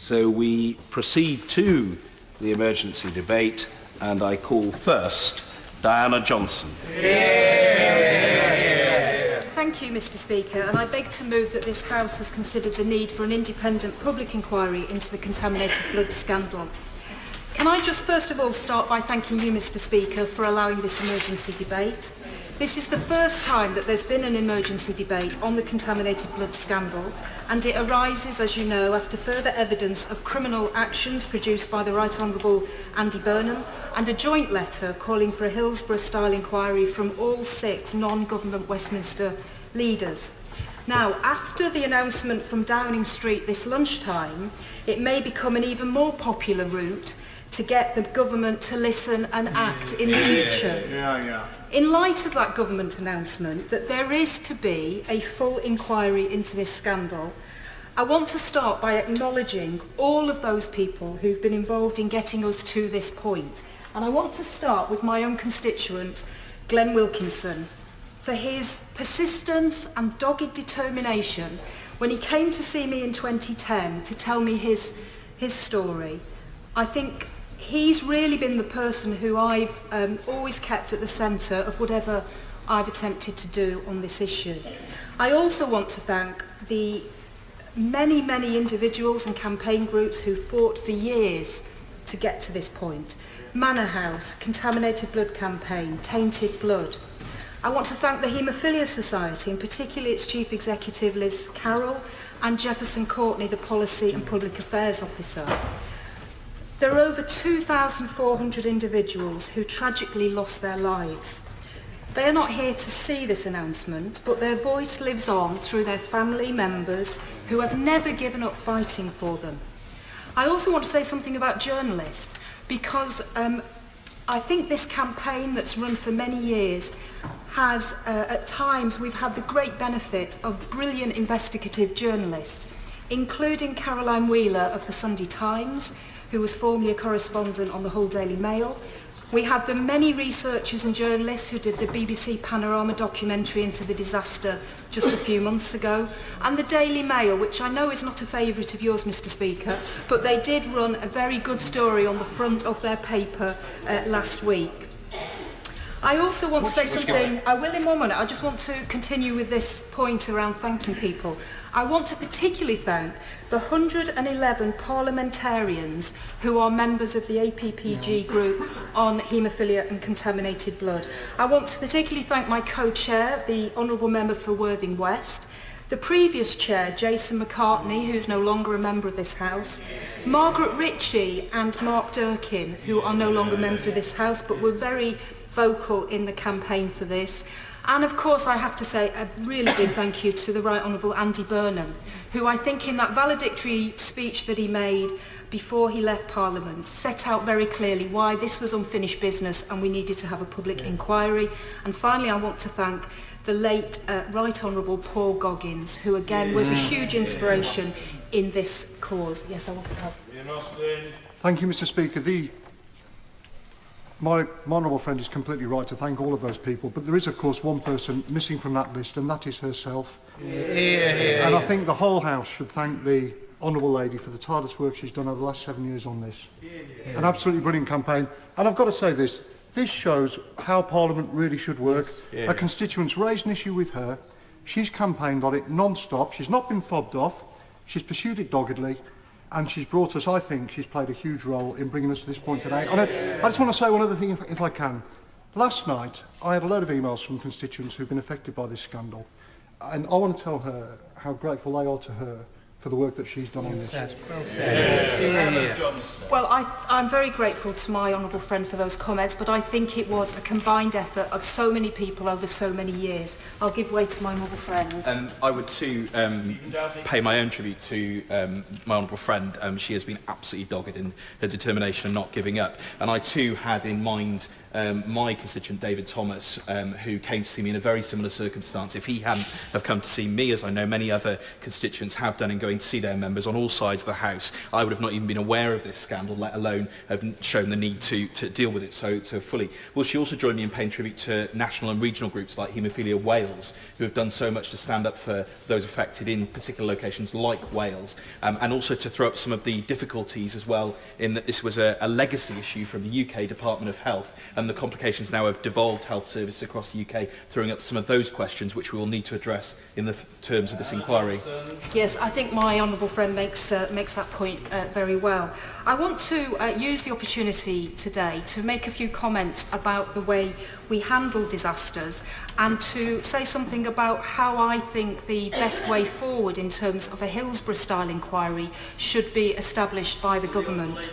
So we proceed to the emergency debate, and I call first Diana Johnson. Thank you, Mr. Speaker, and I beg to move that this House has considered the need for an independent public inquiry into the contaminated blood scandal. Can I just first of all start by thanking you, Mr. Speaker, for allowing this emergency debate. This is the first time that there's been an emergency debate on the contaminated blood scandal, and it arises, as you know, after further evidence of criminal actions produced by the Right Honourable Andy Burnham and a joint letter calling for a Hillsborough-style inquiry from all 6 non-government Westminster leaders. Now, after the announcement from Downing Street this lunchtime, it may become an even more popular route to get the government to listen and act in the future. In light of that government announcement that there is to be a full inquiry into this scandal, I want to start by acknowledging all of those people who've been involved in getting us to this point. And I want to start with my own constituent, Glenn Wilkinson, for his persistence and dogged determination when he came to see me in 2010 to tell me his story. I think he's really been the person who I've always kept at the centre of whatever I've attempted to do on this issue. I also want to thank the many, many individuals and campaign groups who fought for years to get to this point. Manor House, Contaminated Blood Campaign, Tainted Blood. I want to thank the Haemophilia Society, and particularly its Chief Executive Liz Carroll, and Jefferson Courtney, the Policy and Public Affairs Officer. There are over 2,400 individuals who tragically lost their lives. They are not here to see this announcement, but their voice lives on through their family members who have never given up fighting for them. I also want to say something about journalists, because I think this campaign that's run for many years has, at times, we've had the great benefit of brilliant investigative journalists, including Caroline Wheeler of the Sunday Times, who was formerly a correspondent on the Hull Daily Mail. We had the many researchers and journalists who did the BBC Panorama documentary into the disaster just a few months ago, and the Daily Mail, which I know is not a favourite of yours, Mr. Speaker, but they did run a very good story on the front of their paper last week. I also want to say something, I will in 1 minute, I just want to continue with this point around thanking people. I want to particularly thank the 111 parliamentarians who are members of the APPG group on haemophilia and contaminated blood. I want to particularly thank my co-chair, the Honourable Member for Worthing West, the previous chair, Jason McCartney, who's no longer a member of this House, Margaret Ritchie and Mark Durkin, who are no longer members of this House but were very vocal in the campaign for this. And of course I have to say a really big thank you to the Right Honourable Andy Burnham, who I think in that valedictory speech that he made before he left Parliament set out very clearly why this was unfinished business and we needed to have a public inquiry. And finally I want to thank the late Right Honourable Paul Goggins, who again was a huge inspiration in this cause. Yes, I want to help. Thank you, Mr. Speaker. My honourable friend is completely right to thank all of those people, but there is, of course, one person missing from that list, and that is herself. And I think the whole House should thank the honourable lady for the tireless work she's done over the last 7 years on this. An absolutely brilliant campaign. And I've got to say this shows how Parliament really should work. Her constituents raised an issue with her. She's campaigned on it non-stop. She's not been fobbed off. She's pursued it doggedly. And she's brought us, I think, she's played a huge role in bringing us to this point today. And I just want to say one other thing, if I can. Last night, I had a load of emails from constituents who've been affected by this scandal. And I want to tell her how grateful they are to her for the work that she's done on this. Well, I'm very grateful to my honourable friend for those comments, but I think it was a combined effort of so many people over so many years. I'll give way to my honourable friend. I would too pay my own tribute to my honourable friend. She has been absolutely dogged in her determination and not giving up. And I too had in mind my constituent David Thomas, who came to see me in a very similar circumstance. If he hadn't have come to see me, as I know many other constituents have done in going to see their members on all sides of the House, I would have not even been aware of this scandal, let alone have shown the need to deal with it so fully. Will she also join me in paying tribute to national and regional groups like Haemophilia Wales, who have done so much to stand up for those affected in particular locations like Wales, and also to throw up some of the difficulties as well in that this was a legacy issue from the UK Department of Health, and the complications now of devolved health services across the UK, throwing up some of those questions which we will need to address in the terms of this inquiry. Yes, I think my honourable friend makes that point very well. I want to use the opportunity today to make a few comments about the way we handle disasters and to say something about how I think the best way forward in terms of a Hillsborough-style inquiry should be established by the government.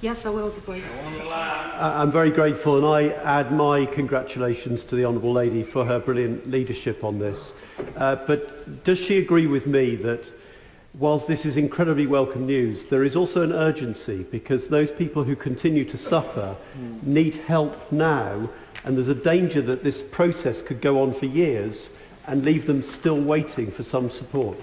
Yes, I will. I'm very grateful, and I add my congratulations to the Honourable Lady for her brilliant leadership on this. But does she agree with me that whilst this is incredibly welcome news, there is also an urgency, because those people who continue to suffer need help now, and there's a danger that this process could go on for years and leave them still waiting for some support?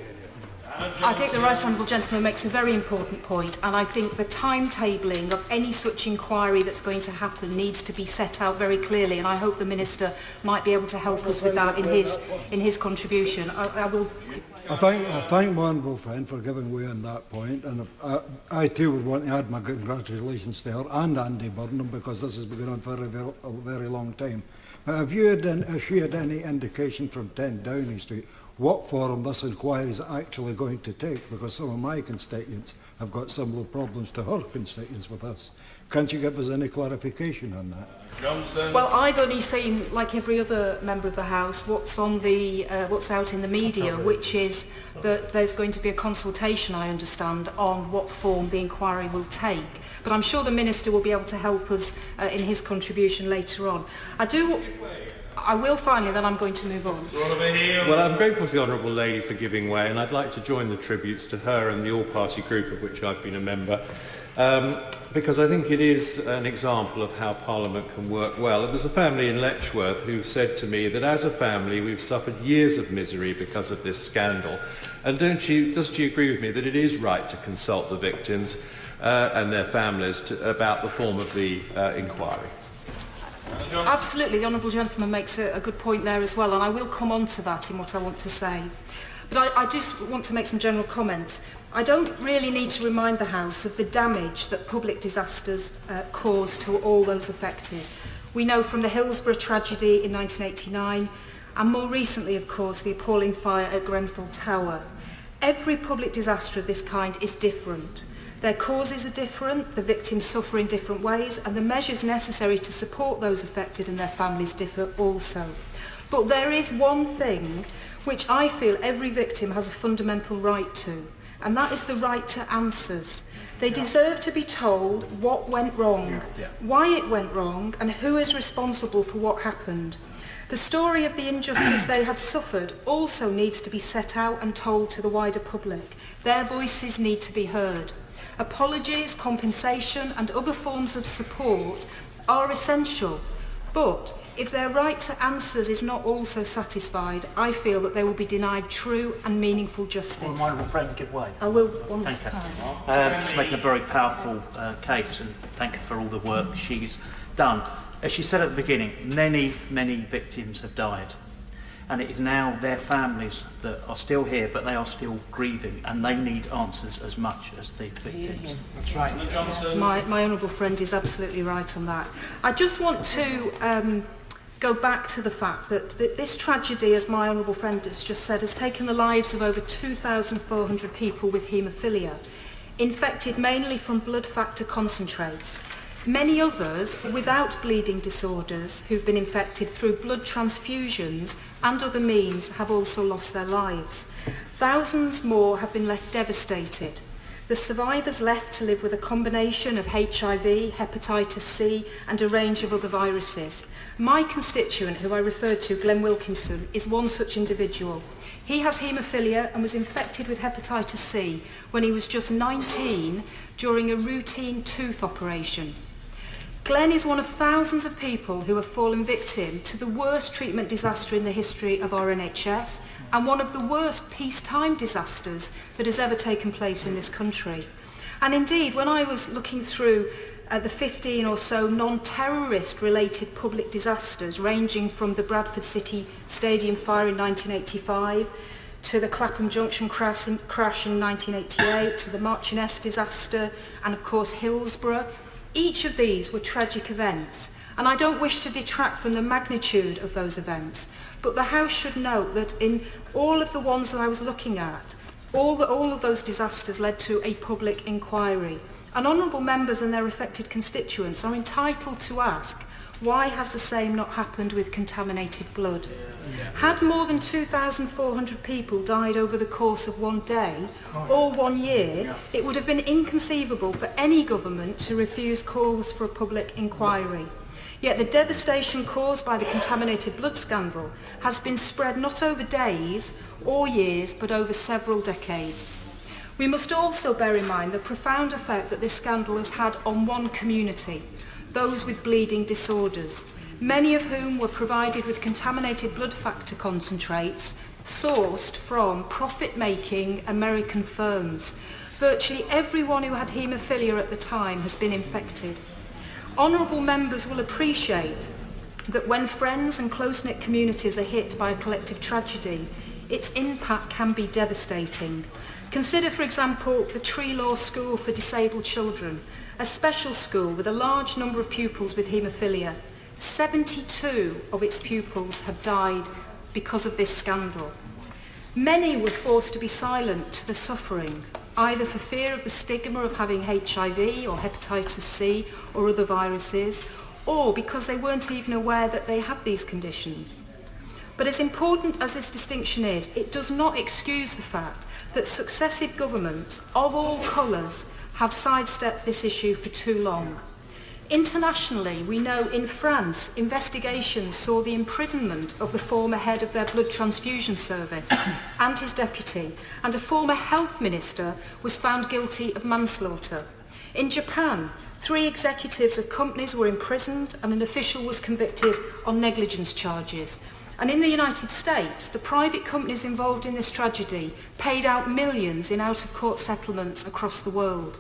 I think the Right Honourable Gentleman makes a very important point, and I think the timetabling of any such inquiry that's going to happen needs to be set out very clearly, and I hope the Minister might be able to help us with that in his contribution. I thank my honourable friend for giving way on that point, and I too would want to add my congratulations to her and Andy Burnham, because this has been going on for a very long time. Have you had any indication from 10 Downing Street what form this inquiry is actually going to take? Because some of my constituents have got similar problems to her constituents with this. Can't you give us any clarification on that? Johnson. Well, I've only seen, like every other member of the House, what's out in the media, which is that there's going to be a consultation, I understand, on what form the inquiry will take. But I'm sure the Minister will be able to help us in his contribution later on. I will finally, then I'm going to move on. Well, I'm grateful to the Honourable Lady for giving way, and I'd like to join the tributes to her and the all-party group of which I've been a member, because I think it is an example of how Parliament can work well. And there's a family in Letchworth who've said to me that as a family we've suffered years of misery because of this scandal. And does she agree with me that it is right to consult the victims and their families about the form of the inquiry? Absolutely, the Honourable Gentleman makes a good point there as well, and I will come on to that in what I want to say. But I just want to make some general comments. I don't really need to remind the House of the damage that public disasters cause to all those affected. We know from the Hillsborough tragedy in 1989, and more recently, of course, the appalling fire at Grenfell Tower. Every public disaster of this kind is different. Their causes are different, the victims suffer in different ways, and the measures necessary to support those affected and their families differ also. But there is one thing which I feel every victim has a fundamental right to, and that is the right to answers. They deserve to be told what went wrong, why it went wrong, and who is responsible for what happened. The story of the injustice they have suffered also needs to be set out and told to the wider public. Their voices need to be heard. Apologies, compensation and other forms of support are essential, but if their right to answers is not also satisfied, I feel that they will be denied true and meaningful justice. Will my honourable friend give way? I will. Thank you. She's making a very powerful case, and thank her for all the work she's done. As she said at the beginning, many victims have died. And it is now their families that are still here, but they are still grieving, and they need answers as much as the victims. That's right. My honourable friend is absolutely right on that. I just want to go back to the fact that this tragedy, as my honourable friend has just said, has taken the lives of over 2,400 people with haemophilia, infected mainly from blood factor concentrates. Many others without bleeding disorders who've been infected through blood transfusions and other means have also lost their lives. Thousands more have been left devastated. The survivors left to live with a combination of HIV, hepatitis C and a range of other viruses. My constituent, who I referred to, Glenn Wilkinson, is one such individual. He has haemophilia and was infected with hepatitis C when he was just 19 during a routine tooth operation. Glenn is one of thousands of people who have fallen victim to the worst treatment disaster in the history of our NHS and one of the worst peacetime disasters that has ever taken place in this country. And indeed, when I was looking through the 15 or so non-terrorist related public disasters ranging from the Bradford City Stadium fire in 1985 to the Clapham Junction crash in 1988 to the Marchioness disaster and of course Hillsborough, each of these were tragic events, and I don't wish to detract from the magnitude of those events, but the House should note that in all of the ones that I was looking at, all of those disasters led to a public inquiry. And honourable members and their affected constituents are entitled to ask, why has the same not happened with contaminated blood? Had more than 2,400 people died over the course of one day or 1 year, it would have been inconceivable for any government to refuse calls for a public inquiry. Yet the devastation caused by the contaminated blood scandal has been spread not over days or years, but over several decades. We must also bear in mind the profound effect that this scandal has had on one community, those with bleeding disorders, many of whom were provided with contaminated blood factor concentrates sourced from profit-making American firms. Virtually everyone who had haemophilia at the time has been infected. Honourable members will appreciate that when friends and close-knit communities are hit by a collective tragedy, its impact can be devastating. Consider, for example, the Tree Law School for Disabled Children, a special school with a large number of pupils with haemophilia. 72 of its pupils have died because of this scandal. Many were forced to be silent to the suffering, either for fear of the stigma of having HIV or hepatitis C or other viruses, or because they weren't even aware that they had these conditions. But as important as this distinction is, it does not excuse the fact that successive governments of all colours have sidestepped this issue for too long. Internationally, we know in France, investigations saw the imprisonment of the former head of their blood transfusion service and his deputy, and a former health minister was found guilty of manslaughter. In Japan, 3 executives of companies were imprisoned and an official was convicted on negligence charges. And in the United States, the private companies involved in this tragedy paid out millions in out-of-court settlements across the world.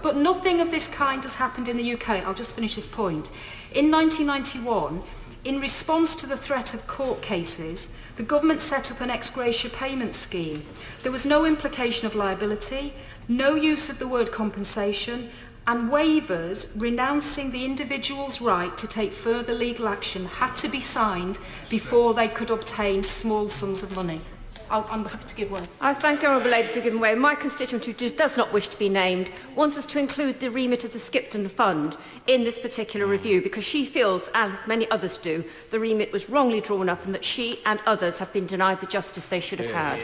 But nothing of this kind has happened in the UK. I'll just finish this point. In 1991, in response to the threat of court cases, the government set up an ex gratia payment scheme. There was no implication of liability, no use of the word compensation, and waivers renouncing the individual's right to take further legal action had to be signed before they could obtain small sums of money. I'm happy to give way. I thank the Honourable Lady for giving way. My constituent, who does not wish to be named, wants us to include the remit of the Skipton Fund in this particular review because she feels, as many others do, the remit was wrongly drawn up and that she and others have been denied the justice they should have had.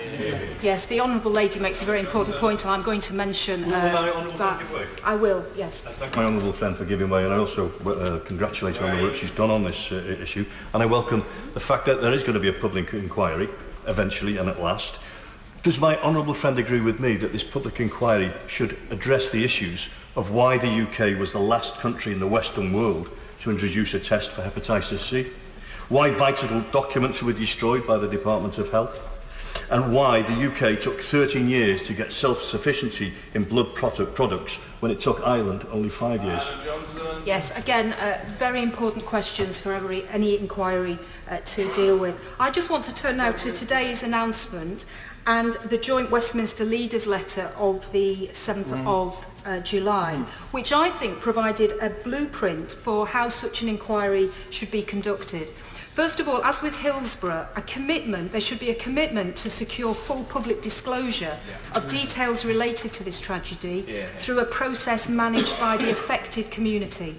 Yes, the Honourable Lady makes a very important point, and I'm going to mention that. I will, yes. I thank my honourable friend for giving way, and I also congratulate her on the work she's done on this issue, and I welcome the fact that there is going to be a public inquiry eventually and at last. Does my honourable friend agree with me that this public inquiry should address the issues of why the UK was the last country in the Western world to introduce a test for hepatitis C? Why vital documents were destroyed by the Department of Health? And why the UK took 13 years to get self-sufficiency in blood products when it took Ireland only 5 years? Yes, again, very important questions for any inquiry to deal with. I just want to turn now to today's announcement and the joint Westminster Leaders letter of the 7th of July, which I think provided a blueprint for how such an inquiry should be conducted. First of all, as with Hillsborough, there should be a commitment to secure full public disclosure of details related to this tragedy through a process managed by the affected community.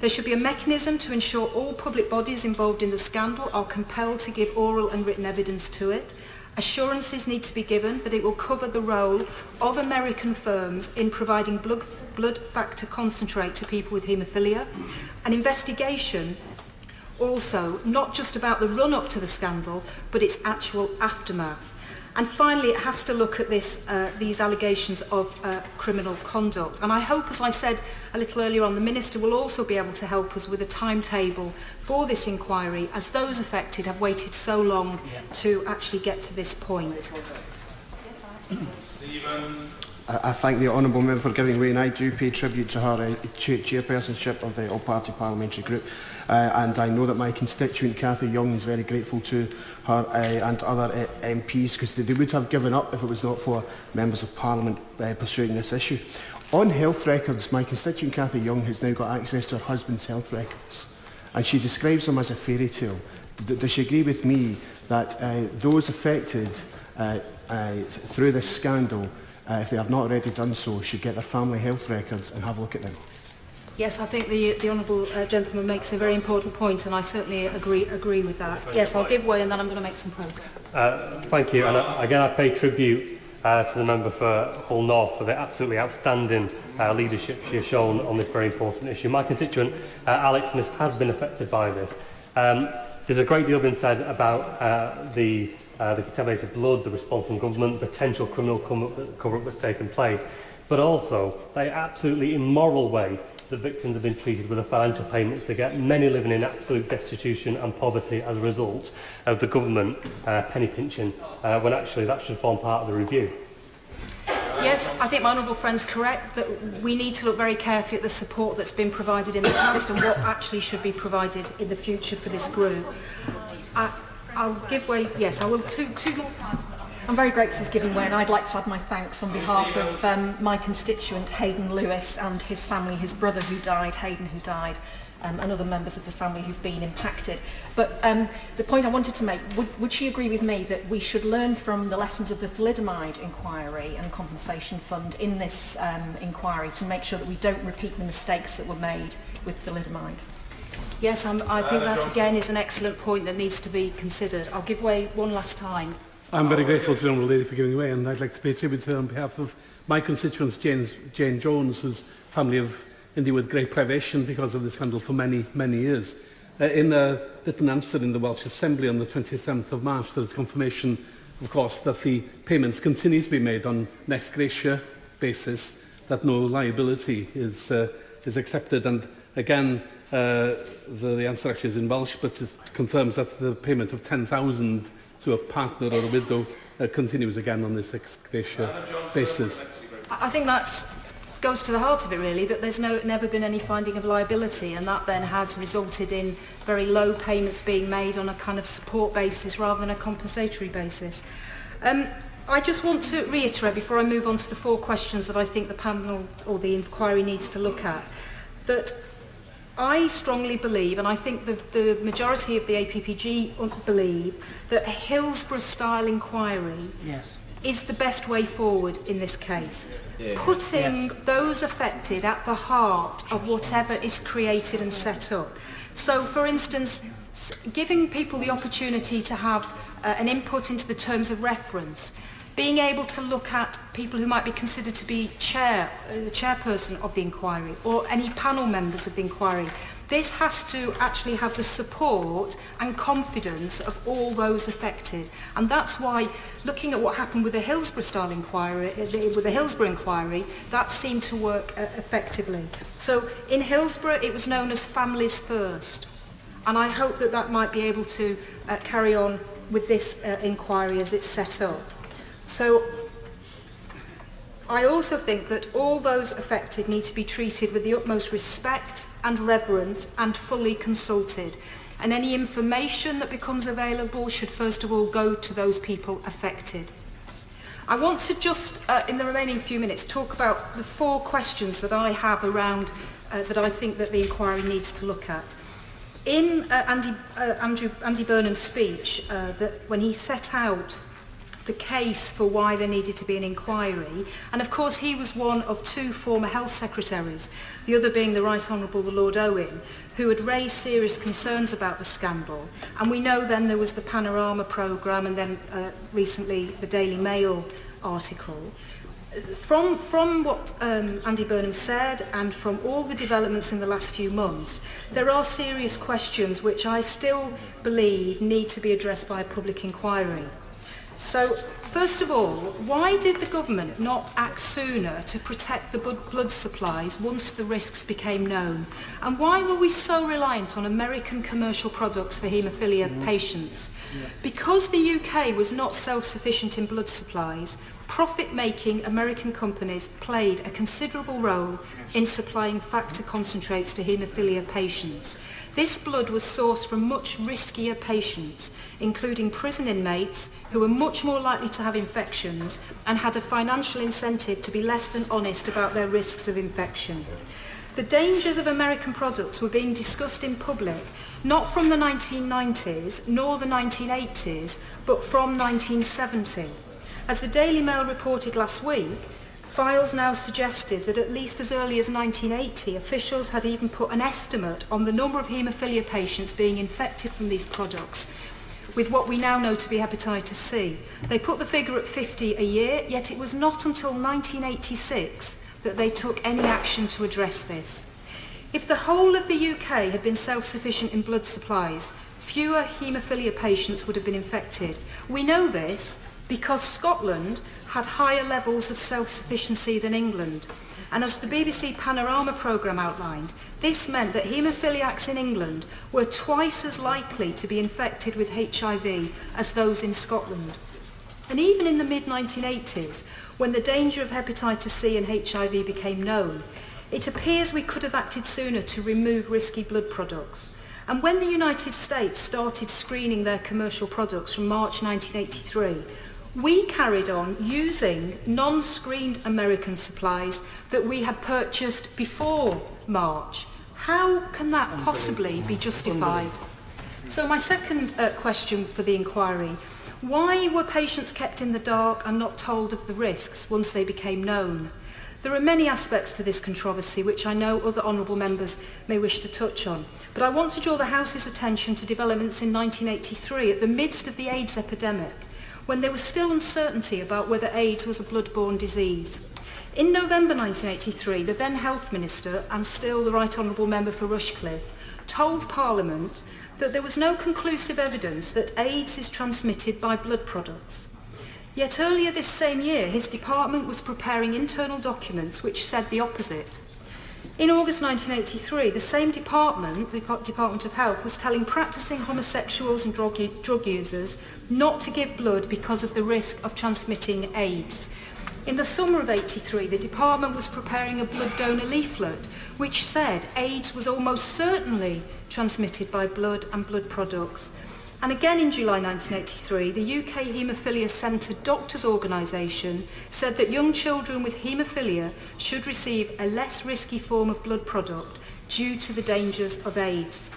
There should be a mechanism to ensure all public bodies involved in the scandal are compelled to give oral and written evidence to it. Assurances need to be given that it will cover the role of American firms in providing blood factor concentrate to people with haemophilia. An investigation also, not just about the run-up to the scandal, but its actual aftermath. And finally, it has to look at these allegations of criminal conduct. And I hope, as I said a little earlier on, the Minister will also be able to help us with a timetable for this inquiry, as those affected have waited so long to actually get to this point. I thank the Honourable Member for giving way, and I do pay tribute to her chairpersonship of the All-Party Parliamentary Group. And I know that my constituent Cathy Young is very grateful to her and other MPs, because they would have given up if it was not for members of Parliament pursuing this issue. On health records, my constituent Cathy Young has now got access to her husband's health records, and she describes them as a fairy tale. Does she agree with me that those affected through this scandal, if they have not already done so, should get their family health records and have a look at them? Yes, I think the honourable gentleman makes a very important point, and I certainly agree with that. Yes, I'll give way, and then I'm going to make some progress. Thank you, and again I pay tribute to the member for Hull North for the absolutely outstanding leadership she has shown on this very important issue. My constituent Alex Smith has been affected by this. There's a great deal been said about the contaminated blood, the response from government, the potential criminal cover-up that's taken place, but also the absolutely immoral way that victims have been treated with the financial payments they get, many living in absolute destitution and poverty as a result of the government penny pinching, when actually that should form part of the review. Yes, I think my honourable friend's correct that we need to look very carefully at the support that's been provided in the past and what actually should be provided in the future for this group. I'll give way, yes, I will two more times. I'm very grateful for giving way, and I'd like to add my thanks on behalf of my constituent Hayden Lewis and his family, his brother who died, Hayden who died, and other members of the family who've been impacted. But the point I wanted to make, would she agree with me that we should learn from the lessons of the thalidomide inquiry and compensation fund in this inquiry to make sure that we don't repeat the mistakes that were made with thalidomide? Yes, I think that again is an excellent point that needs to be considered. I'll give way one last time. I'm very grateful to the Honourable Lady for giving way, and I'd like to pay tribute to her on behalf of my constituents, Jane Jones, whose family have endured great privation because of the scandal for many, many years. In a written answer in the Welsh Assembly on the 27th of March, there is confirmation, of course, that the payments continue to be made on an ex gratia basis, that no liability is accepted, and again, the answer actually is in Welsh, but it confirms that the payment of £10,000 to a partner or a widow continues again on this ex gratia basis. I think that goes to the heart of it, really, that there's never been any finding of liability, and that then has resulted in very low payments being made on a kind of support basis rather than a compensatory basis. I just want to reiterate, before I move on to the 4 questions that I think the panel or the inquiry needs to look at, that I strongly believe, and I think the majority of the APPG believe, that a Hillsborough-style inquiry is the best way forward in this case. Putting those affected at the heart of whatever is created and set up. So, for instance, giving people the opportunity to have an input into the terms of reference, being able to look at people who might be considered to be the chairperson of the inquiry or any panel members of the inquiry. This has to actually have the support and confidence of all those affected. And that's why, looking at what happened with the Hillsborough-style inquiry, with the Hillsborough inquiry, that seemed to work effectively. So in Hillsborough, it was known as Families First. And I hope that that might be able to carry on with this inquiry as it's set up. So I also think that all those affected need to be treated with the utmost respect and reverence and fully consulted. And any information that becomes available should first of all go to those people affected. I want to just, in the remaining few minutes, talk about the 4 questions that I have around that I think that the inquiry needs to look at. In Andy Burnham's speech, that when he set out the case for why there needed to be an inquiry, and of course he was one of 2 former health secretaries, the other being the Right Honourable the Lord Owen, who had raised serious concerns about the scandal. And we know then there was the Panorama programme, and then recently the Daily Mail article. From what Andy Burnham said, and from all the developments in the last few months, there are serious questions which I still believe need to be addressed by a public inquiry. So, First of all, why did the government not act sooner to protect the blood supplies once the risks became known? And why were we so reliant on American commercial products for haemophilia patients? Because the UK was not self-sufficient in blood supplies, profit-making American companies played a considerable role in supplying factor concentrates to haemophilia patients. This blood was sourced from much riskier patients, including prison inmates who were much more likely to have infections and had a financial incentive to be less than honest about their risks of infection. The dangers of American products were being discussed in public, not from the 1990s nor the 1980s, but from 1970. As the Daily Mail reported last week, files now suggested that at least as early as 1980, officials had even put an estimate on the number of haemophilia patients being infected from these products with what we now know to be hepatitis C. They put the figure at 50 a year, yet it was not until 1986 that they took any action to address this. If the whole of the UK had been self-sufficient in blood supplies, fewer haemophilia patients would have been infected. We know this because Scotland had higher levels of self-sufficiency than England. And as the BBC Panorama programme outlined, this meant that haemophiliacs in England were twice as likely to be infected with HIV as those in Scotland. And even in the mid-1980s, when the danger of hepatitis C and HIV became known, it appears we could have acted sooner to remove risky blood products. And when the United States started screening their commercial products from March 1983, we carried on using non-screened American supplies that we had purchased before March. How can that possibly be justified? So my second question for the inquiry: why were patients kept in the dark and not told of the risks once they became known? There are many aspects to this controversy which I know other honourable members may wish to touch on, but I want to draw the House's attention to developments in 1983 at the midst of the AIDS epidemic, when there was still uncertainty about whether AIDS was a blood-borne disease. In November 1983, the then Health Minister, and still the Right Honourable Member for Rushcliffe, told Parliament that there was no conclusive evidence that AIDS is transmitted by blood products. Yet earlier this same year, his department was preparing internal documents which said the opposite. In August 1983, the same department, the Department of Health, was telling practising homosexuals and drug users not to give blood because of the risk of transmitting AIDS. In the summer of '83, the department was preparing a blood donor leaflet which said AIDS was almost certainly transmitted by blood and blood products. And again in July 1983, the UK Haemophilia Centre Doctors Organisation said that young children with haemophilia should receive a less risky form of blood product due to the dangers of AIDS.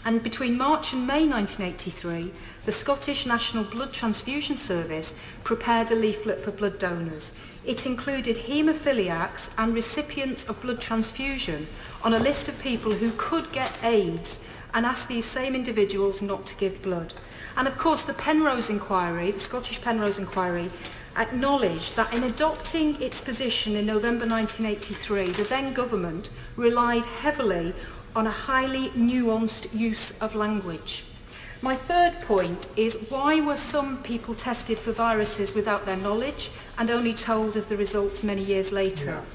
And between March and May 1983, the Scottish National Blood Transfusion Service prepared a leaflet for blood donors. It included haemophiliacs and recipients of blood transfusion on a list of people who could get AIDS, and asked these same individuals not to give blood. And of course the Penrose Inquiry, the Scottish Penrose Inquiry, acknowledged that in adopting its position in November 1983, the then government relied heavily on a highly nuanced use of language. My third point is, why were some people tested for viruses without their knowledge and only told of the results many years later? Yeah.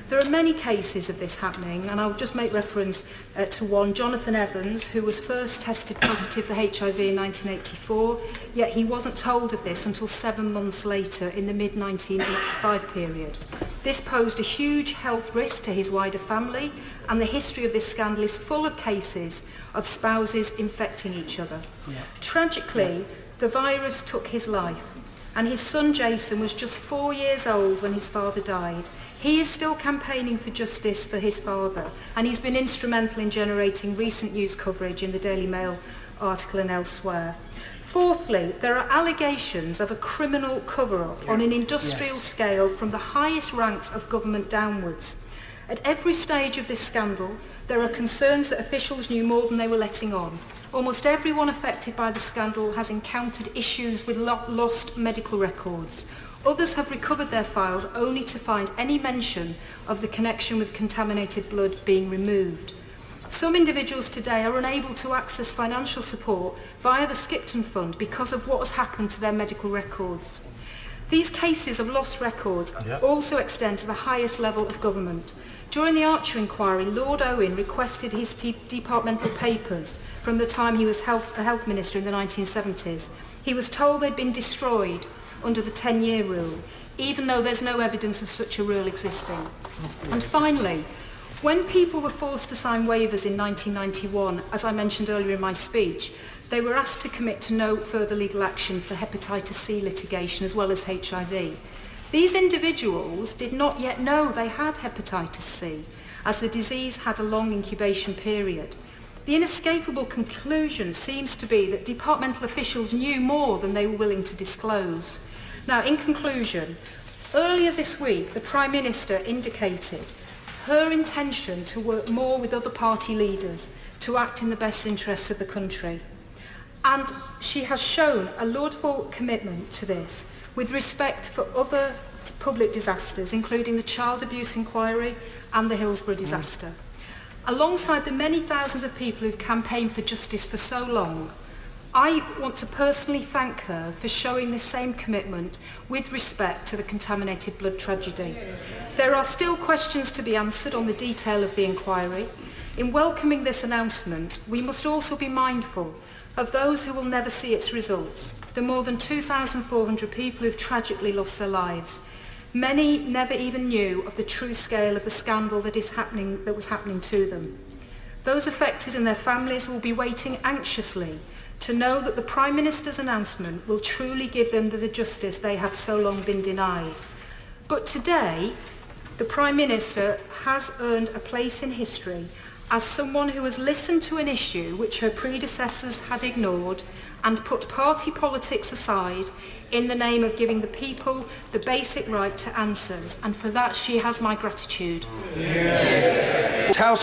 There are many cases of this happening, and I'll just make reference to one, Jonathan Evans, who was first tested positive for HIV in 1984, yet he wasn't told of this until 7 months later in the mid-1985 period. This posed a huge health risk to his wider family, and the history of this scandal is full of cases of spouses infecting each other. Yeah. Tragically, the virus took his life, and his son Jason was just 4 years old when his father died. He is still campaigning for justice for his father, and he's been instrumental in generating recent news coverage in the Daily Mail article and elsewhere. Fourthly, there are allegations of a criminal cover-up on an industrial scale from the highest ranks of government downwards. At every stage of this scandal, there are concerns that officials knew more than they were letting on. Almost everyone affected by the scandal has encountered issues with lost medical records. Others have recovered their files only to find any mention of the connection with contaminated blood being removed. Some individuals today are unable to access financial support via the Skipton Fund because of what has happened to their medical records. These cases of lost records also extend to the highest level of government. During the Archer inquiry, Lord Owen requested his departmental papers from the time he was a health minister in the 1970s. He was told they'd been destroyed under the 10-year rule, even though there's no evidence of such a rule existing. And finally, when people were forced to sign waivers in 1991, as I mentioned earlier in my speech, they were asked to commit to no further legal action for hepatitis C litigation as well as HIV. These individuals did not yet know they had hepatitis C, as the disease had a long incubation period. The inescapable conclusion seems to be that departmental officials knew more than they were willing to disclose. Now, in conclusion, earlier this week, the Prime Minister indicated her intention to work more with other party leaders to act in the best interests of the country. And she has shown a laudable commitment to this with respect for other public disasters, including the child abuse inquiry and the Hillsborough disaster. Alongside the many thousands of people who've campaigned for justice for so long, I want to personally thank her for showing the same commitment with respect to the contaminated blood tragedy. There are still questions to be answered on the detail of the inquiry. In welcoming this announcement, we must also be mindful of those who will never see its results, the more than 2,400 people who've tragically lost their lives. Many never even knew of the true scale of the scandal that was happening to them. Those affected and their families will be waiting anxiously to know that the Prime Minister's announcement will truly give them the justice they have so long been denied. But today, the Prime Minister has earned a place in history as someone who has listened to an issue which her predecessors had ignored and put party politics aside in the name of giving the people the basic right to answers. And for that, she has my gratitude. House